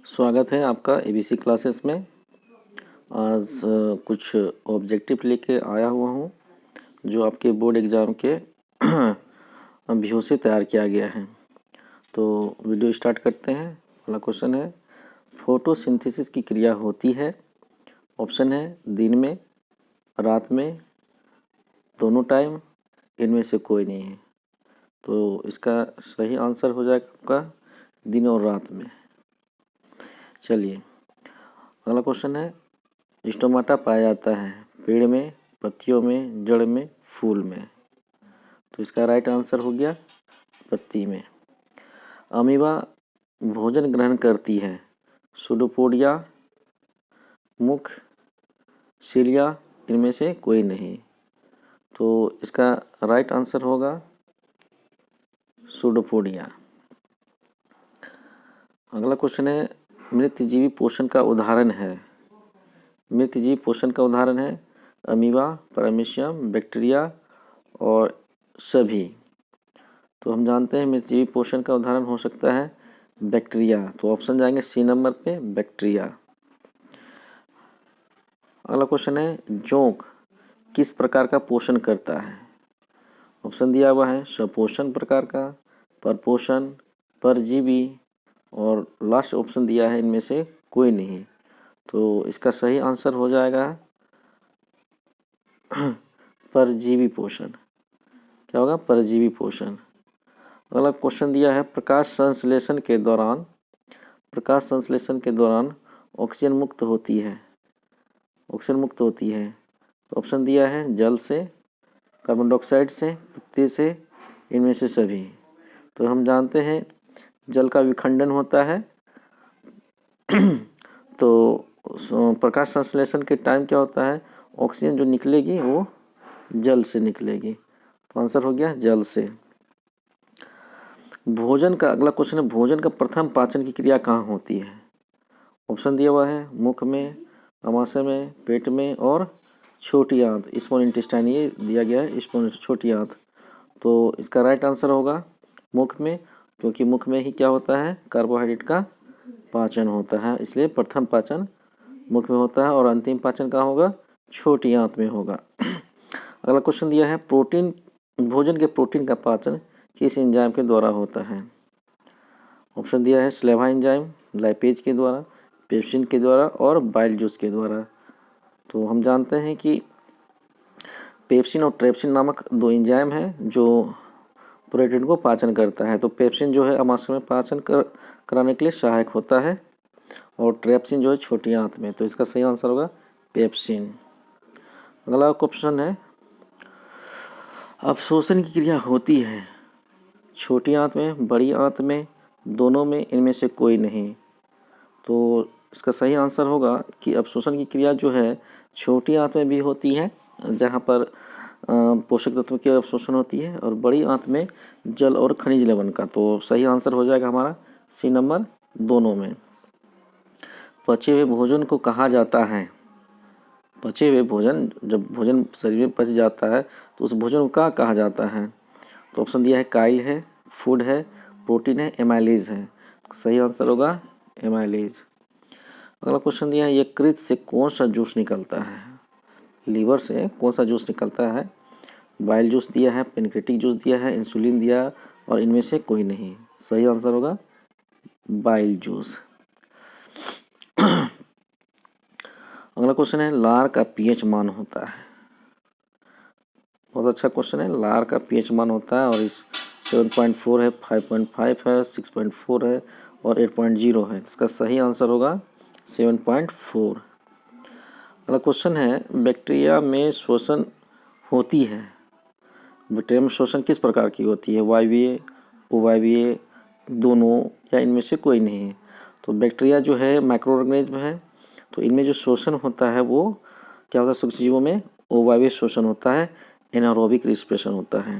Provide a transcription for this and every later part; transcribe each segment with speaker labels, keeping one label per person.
Speaker 1: स्वागत है आपका एबीसी क्लासेस में। आज कुछ ऑब्जेक्टिव लेके आया हुआ हूँ जो आपके बोर्ड एग्ज़ाम के व्यू से तैयार किया गया है। तो वीडियो स्टार्ट करते हैं। पहला क्वेश्चन है, फोटोसिंथेसिस की क्रिया होती है। ऑप्शन है दिन में, रात में, दोनों टाइम, इनमें से कोई नहीं है। तो इसका सही आंसर हो जाएगा आपका दिन और रात में। चलिए अगला क्वेश्चन है, स्टोमाटा पाया जाता है पेड़ में, पत्तियों में, जड़ में, फूल में। तो इसका राइट आंसर हो गया पत्ती में। अमीबा भोजन ग्रहण करती है सुडोपोडिया, मुख, सिलिया, इनमें से कोई नहीं। तो इसका राइट आंसर होगा सुडोपोडिया। अगला क्वेश्चन है, मृतजीवी पोषण का उदाहरण है। मृतजीवी पोषण का उदाहरण है अमीबा, पैरामीशियम, बैक्टीरिया और सभी। तो हम जानते हैं मृतजीवी पोषण का उदाहरण हो सकता है बैक्टीरिया। तो ऑप्शन जाएंगे सी नंबर पे, बैक्टीरिया। अगला क्वेश्चन है, जोंक किस प्रकार का पोषण करता है। ऑप्शन दिया हुआ है सपोषण प्रकार का, परपोषण, परजीवी और लास्ट ऑप्शन दिया है इनमें से कोई नहीं। तो इसका सही आंसर हो जाएगा परजीवी पोषण। क्या होगा? परजीवी पोषण। अगला क्वेश्चन दिया है, प्रकाश संश्लेषण के दौरान ऑक्सीजन मुक्त होती है। ऑक्सीजन मुक्त होती है। तो ऑप्शन दिया है जल से, कार्बन डाइऑक्साइड से, पत्ते से, इनमें से सभी। तो हम जानते हैं जल का विखंडन होता है तो प्रकाश संश्लेषण के टाइम क्या होता है, ऑक्सीजन जो निकलेगी वो जल से निकलेगी। तो आंसर हो गया जल से। भोजन का अगला क्वेश्चन है, भोजन का प्रथम पाचन की क्रिया कहाँ होती है। ऑप्शन दिया हुआ है मुख में, अमाशय में, पेट में और छोटी आंत, स्मॉल इंटेस्टाइन, ये दिया गया है छोटी आंत। तो इसका राइट आंसर होगा मुख में, क्योंकि मुख में ही क्या होता है, कार्बोहाइड्रेट का पाचन होता है, इसलिए प्रथम पाचन मुख में होता है और अंतिम पाचन कहाँ होगा, छोटी आंत में होगा। अगला क्वेश्चन दिया है, प्रोटीन भोजन के प्रोटीन का पाचन किस एंजाइम के द्वारा होता है। ऑप्शन दिया है स्लेवा एंजाइम, लाइपेज के द्वारा, पेप्सिन के द्वारा और बाइल जूस के द्वारा। तो हम जानते हैं कि पेप्सिन और ट्रेप्सिन नामक दो एंजाइम हैं जो प्रोटीन को पाचन करता है। तो पेप्सिन जो है अमाशय में पाचन कराने के लिए सहायक होता है और ट्रेप्सिन जो है छोटी आंत में। तो इसका सही आंसर होगा पेप्सिन। अगला क्वेश्चन है, अवशोषण की क्रिया होती है छोटी आंत में, बड़ी आंत में, दोनों में, इनमें से कोई नहीं। तो इसका सही आंसर होगा कि अवशोषण की क्रिया जो है छोटी आंत में भी होती है, जहाँ पर पोषक तत्व की अवशोषण होती है, और बड़ी आंत में जल और खनिज लवण का। तो सही आंसर हो जाएगा हमारा सी नंबर, दोनों में। पचे हुए भोजन को कहा जाता है, पचे हुए भोजन, जब भोजन शरीर में पच जाता है तो उस भोजन को क्या कहा जाता है। तो ऑप्शन दिया है काइल है, फूड है, प्रोटीन है, एमाइलेज है। सही आंसर होगा एमाइलेज। अगला क्वेश्चन दिया है, यकृत से कौन सा जूस निकलता है। लीवर से कौन सा जूस निकलता है। बाइल जूस दिया है, पेनक्रेटिक जूस दिया है, इंसुलिन दिया और इनमें से कोई नहीं। सही आंसर होगा बाइल जूस। अगला क्वेश्चन है, लार का पीएच मान होता है। बहुत अच्छा क्वेश्चन है। लार का पीएच मान होता है और इस 7.4 है, 5.5 है, 6.4 है और 8.0 है। इसका सही आंसर होगा 7.4। अगला क्वेश्चन है, बैक्टीरिया में श्वसन होती है। बैक्टीरिया में श्वसन किस प्रकार की होती है, वायवीय, उवायवीय, दोनों, या इनमें से कोई नहीं है। तो बैक्टीरिया जो है माइक्रो ऑर्गेनिज्म है, तो इनमें जो श्वसन होता है वो क्या होता है, सूक्ष्म जीवों में ओवायवीय श्वसन होता है, एनारोबिक रिस्पिरेशन होता है।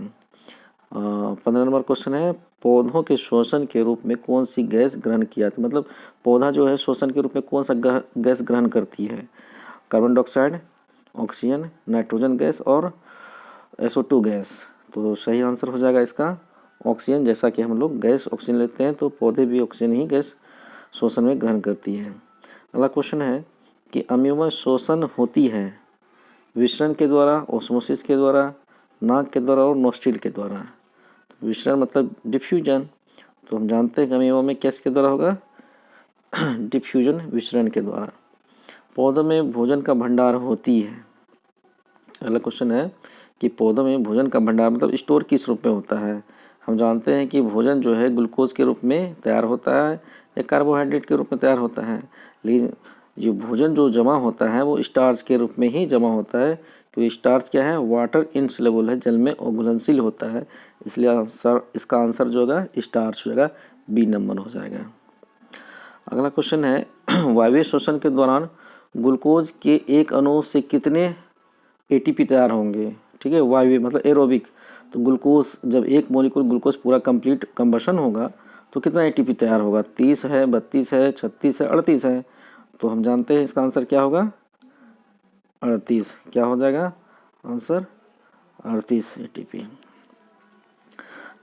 Speaker 1: 15 नंबर क्वेश्चन है, पौधों के श्वसन के रूप में कौन सी गैस ग्रहण की जाती है। मतलब पौधा जो है श्वसन के रूप में कौन सा गैस ग्रहण करती है। Carbon dioxide, oxygen, nitrogen gas और SO2 गैस। तो सही आंसर हो जाएगा इसका ऑक्सीजन। जैसा कि हम लोग गैस ऑक्सीजन लेते हैं तो पौधे भी ऑक्सीजन ही गैस श्वसन में ग्रहण करती है। अगला क्वेश्चन है कि अमीबा श्वसन होती है विसरण के द्वारा, ऑस्मोसिस के द्वारा, नाक के द्वारा और नोस्ट्रिल के द्वारा। तो विसरण मतलब डिफ्यूजन, तो हम जानते हैं कि अमीबा में किसके द्वारा होगा, डिफ्यूजन, विसरण के द्वारा। पौधों में भोजन का भंडार होती है। अगला क्वेश्चन है कि पौधों में भोजन का भंडार मतलब स्टोर किस रूप में होता है। हम जानते हैं कि भोजन जो है ग्लूकोज के रूप में तैयार होता है या कार्बोहाइड्रेट के रूप में तैयार होता है, लेकिन जो भोजन जो जमा होता है वो स्टार्च के रूप में ही जमा होता है, क्योंकि स्टार्च क्या है, वाटर इनसोल्यूबल है, जल में अघुलनशील होता है, इसलिए आंसर, इसका आंसर जो होगा स्टार्च हो जाएगा, बी नंबर हो जाएगा। अगला क्वेश्चन है वायवीय श्वसन के दौरान ग्लूकोज के एक अणु से कितने एटीपी तैयार होंगे। ठीक है, वायवीय मतलब एरोबिक, तो ग्लूकोज जब एक मॉलिक्यूल ग्लूकोज पूरा कंप्लीट कंबशन होगा तो कितना एटीपी तैयार होगा, 30 है, 32 है, 36 है, 38 है। तो हम जानते हैं इसका आंसर क्या होगा, 38। क्या हो जाएगा आंसर, 38 एटीपी।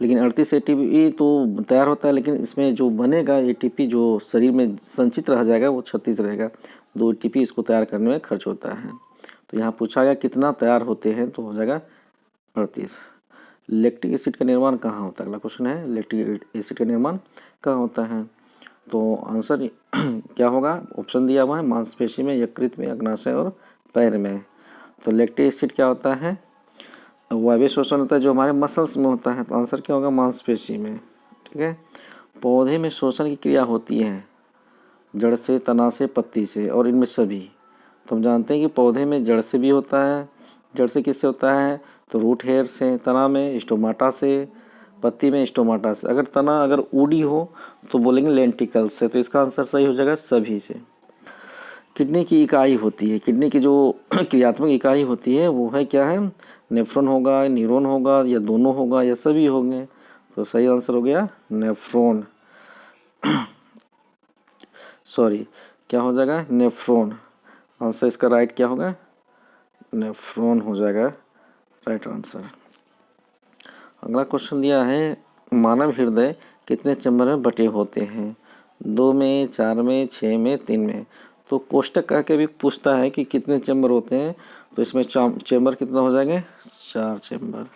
Speaker 1: लेकिन 38 एटीपी तो तैयार होता है, लेकिन इसमें जो बनेगा एटीपी जो शरीर में संचित रह जाएगा वो 36 रहेगा। 2 एटीपी इसको तैयार करने में खर्च होता है। तो यहाँ पूछा गया कितना तैयार होते हैं, तो हो जाएगा 38। लैक्टिक एसिड का निर्माण कहाँ होता है। अगला क्वेश्चन है लैक्टिक एसिड का निर्माण कहाँ होता है। तो आंसर क्या होगा, ऑप्शन दिया हुआ है, मांसपेशी में, यकृत में, अग्नाशय और पैर में। तो लैक्टिक एसिड क्या होता है, वायवीय श्वसन होता है जो हमारे मसल्स में होता है, तो आंसर क्या होगा, मांसपेशी में। ठीक है, पौधे में श्वसन की क्रिया होती है जड़ से, तना से, पत्ती से और इनमें सभी। तो हम जानते हैं कि पौधे में जड़ से भी होता है, जड़ से किससे होता है, तो रूट हेयर से, तना में स्टोमाटा से, पत्ती में स्टोमाटा से। अगर तना अगर ऊडी हो तो बोलेंगे लेंटिकल से, तो इसका आंसर सही हो जाएगा सभी से। किडनी की इकाई होती है, किडनी की जो क्रियात्मक इकाई होती है वो है क्या है, नेफ्रॉन होगा, न्यूरॉन होगा, या दोनों होगा, या सभी होंगे। तो सही आंसर हो गया नेफ्रॉन, सॉरी क्या हो जाएगा, नेफ्रॉन। आंसर इसका राइट क्या होगा, नेफ्रॉन हो जाएगा राइट आंसर। अगला क्वेश्चन दिया है मानव हृदय कितने चैम्बर में बटे होते हैं, 2 में, 4 में, 6 में, 3 में। तो कोष्टक कह के भी पूछता है कि कितने चैम्बर होते हैं, तो इसमें चैम्बर कितना हो जाएंगे, 4 चैम्बर।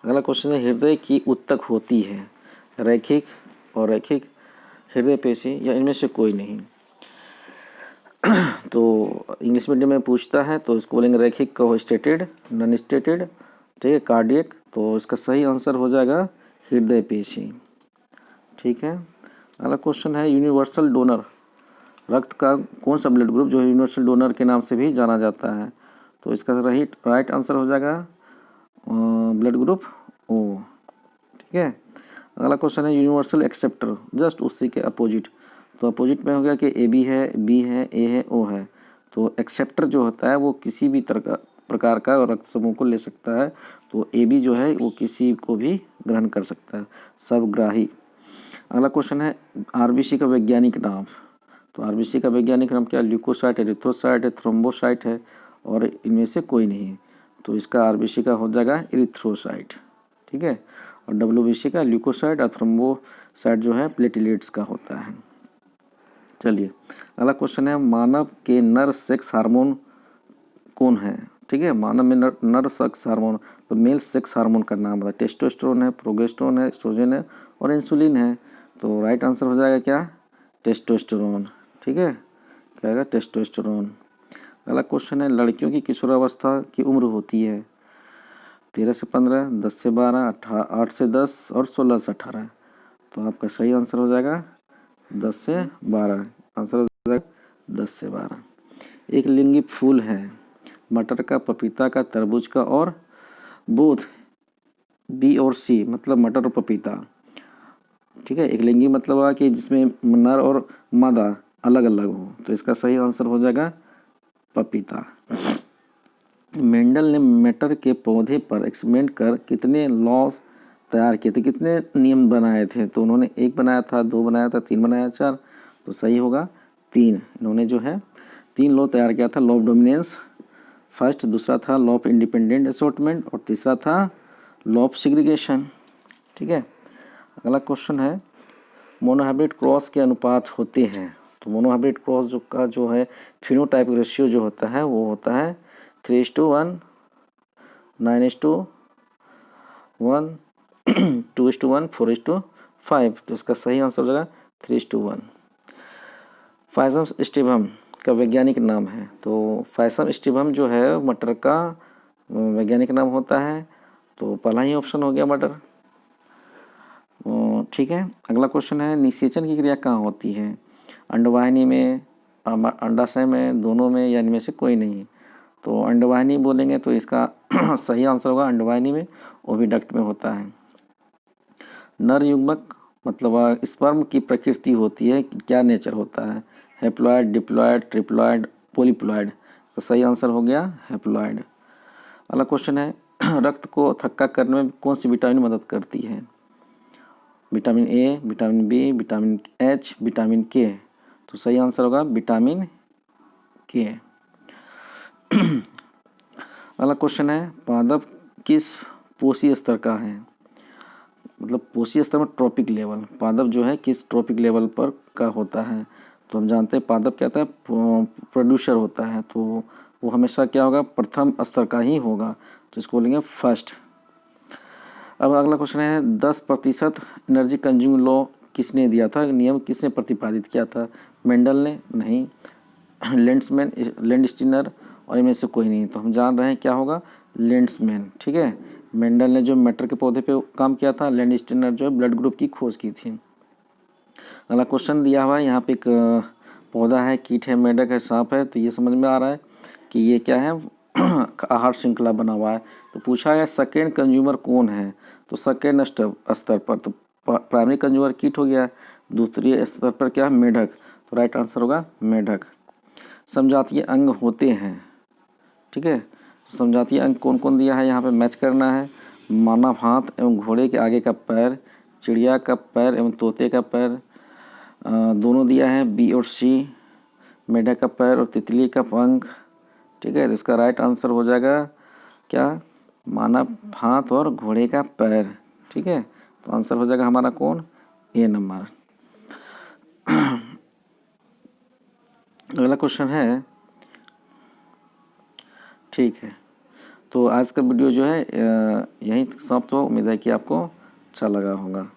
Speaker 1: अगला क्वेश्चन है हृदय की उत्तक होती है रैखिक और रैखिक हृदय पेशी या इनमें से कोई नहीं। तो इंग्लिश मीडियम में पूछता है तो इसको बोलेंगे रैखिक को स्टेटेड, नॉन स्टेटेड, ठीक है, कार्डियक। तो इसका सही आंसर हो जाएगा हृदय पेशी। ठीक है, अगला क्वेश्चन है यूनिवर्सल डोनर, रक्त का कौन सा ब्लड ग्रुप जो यूनिवर्सल डोनर के नाम से भी जाना जाता है। तो इसका राइट आंसर हो जाएगा ब्लड ग्रुप ओ। ठीक है, अगला क्वेश्चन है यूनिवर्सल एक्सेप्टर, जस्ट उसी के अपोजिट। तो अपोजिट में हो गया कि ए बी है, बी है, ए है, ओ है। तो एक्सेप्टर जो होता है वो किसी भी प्रकार का रक्त समूह को ले सकता है। तो ए बी जो है वो किसी को भी ग्रहण कर सकता है, सर्वग्राही। अगला क्वेश्चन है आरबीसी का वैज्ञानिक नाम। तो आरबीसी का वैज्ञानिक नाम क्या है, ल्यूकोसाइट है, एरिथ्रोसाइट है, थ्रोम्बोसाइट है और इनमें से कोई नहीं। तो इसका आरबीसी का हो जाएगा एरिथ्रोसाइट। ठीक है, और डब्ल्यूबीसी का ल्यूकोसाइट और थ्रोम्बोसाइट जो है प्लेटलेट्स का होता है। चलिए अगला क्वेश्चन है मानव के नर सेक्स हार्मोन कौन है। ठीक है, मानव में नर सेक्स हार्मोन, तो मेल सेक्स हार्मोन का नाम है, टेस्टोस्टेरोन है, प्रोगेस्टेरोन है, एस्ट्रोजन है और इंसुलिन है। तो राइट आंसर हो जाएगा क्या, टेस्टोस्टेरोन। ठीक है, क्या आएगा, टेस्टोस्टेरोन। अगला क्वेश्चन है लड़कियों की किशोरावस्था की उम्र होती है 13 से 15, 10 से 12, 8 से 10 और 16 से 18। तो आपका सही आंसर हो जाएगा 10 से 12। आंसर हो जाएगा 10 से 12। एक लिंगी फूल है मटर का, पपीता का, तरबूज का और बोथ बी और सी, मतलब मटर और पपीता। ठीक है, एक लिंगी मतलब है कि जिसमें नर और मादा अलग अलग हो। तो इसका सही आंसर हो जाएगा पपीता। मेंडल ने मटर के पौधे पर एक्सपेरिमेंट कर कितने लॉज तैयार किए थे, कितने नियम बनाए थे। तो उन्होंने 1 बनाया था, 2 बनाया था, 3 बनाया, 4। तो सही होगा 3। इन्होंने जो है 3 लॉ तैयार किया था, लॉ ऑफ डोमिनेंस फर्स्ट, दूसरा था लॉ ऑफ इंडिपेंडेंट असॉर्टमेंट और तीसरा था लॉ ऑफ सेग्रीगेशन। ठीक है, अगला क्वेश्चन है मोनोहाइब्रिड क्रॉस के अनुपात होते हैं। तो मोनोहाइब्रिड क्रॉस जो है फिनोटाइप रेशियो जो होता है वो होता है 3:1, 9:1, 2:1, 4:5। तो इसका सही आंसर हो जाएगा 3:1। फाइसम स्टिबम का वैज्ञानिक नाम है। तो फाइसम स्टिबम जो है मटर का वैज्ञानिक नाम होता है। तो पहला ही ऑप्शन हो गया मटर। ठीक है, अगला क्वेश्चन है निषेचन की क्रिया कहाँ होती है? अंडवाहिनी में, अंडाशय में, दोनों में, या इनमें से कोई नहीं। तो अंडवाहिनी बोलेंगे तो इसका सही आंसर होगा अंडवाहिनी में, ओविडक्ट में होता है। नर युग्मक मतलब स्पर्म की प्रकृति होती है, क्या नेचर होता है? Haploid, diploid, triploid, polyploid. तो सही आंसर हो गया हैप्लॉइड। अगला क्वेश्चन है रक्त को थक्का करने में कौन सी विटामिन मदद करती है? Vitamin A, vitamin B, vitamin H, vitamin K. तो सही आंसर होगा विटामिन के। अगला क्वेश्चन है पादप किस पोषी स्तर का है? मतलब पोषी स्तर में ट्रॉपिक लेवल, पादप जो है किस ट्रॉपिक लेवल पर का होता है? तो हम जानते हैं पादप क्या होता है, प्रोड्यूसर होता है। तो वो हमेशा क्या होगा, प्रथम स्तर का ही होगा। तो इसको बोलेंगे फर्स्ट। अब अगला क्वेश्चन है 10% एनर्जी कंज्यूम लॉ किसने दिया था? नियम किसने प्रतिपादित किया था? मेंडल ने? नहीं। लेंड्समैन, लेंडस्टीनर, और इनमें से कोई नहीं। तो हम जान रहे हैं क्या होगा, लेंड्समैन। ठीक है, मेंडल ने जो मटर के पौधे पे काम किया था, लेंडस्टीनर जो है ब्लड ग्रुप की खोज की थी। अगला क्वेश्चन दिया हुआ है यहाँ पे, एक पौधा है, कीट है, मेढक है, सांप है। तो ये समझ में आ रहा है कि ये क्या है, आहार श्रृंखला बना हुआ है। तो पूछा है सेकेंड कंज्यूमर कौन है? तो सेकेंड स्तर पर तो प्राइमरी कंज्यूमर कीट हो गया, दूसरी स्तर पर क्या है, मेढक। तो राइट आंसर होगा मेढक। समजातीय अंग होते हैं, ठीक है। समजातीय अंग कौन कौन दिया है यहाँ पे मैच करना है। मानव हाथ एवं घोड़े के आगे का पैर, चिड़िया का पैर एवं तोते का पैर, दोनों दिया है बी और सी, मेढक का पैर और तितली का पंख। ठीक है, इसका राइट आंसर हो जाएगा क्या, मानव हाथ और घोड़े का पैर। ठीक है, तो आंसर हो जाएगा हमारा कौन, ए नंबर। अगला क्वेश्चन है, ठीक है, तो आज का वीडियो जो है यहीं समाप्त हो। उम्मीद है कि आपको अच्छा लगा होगा।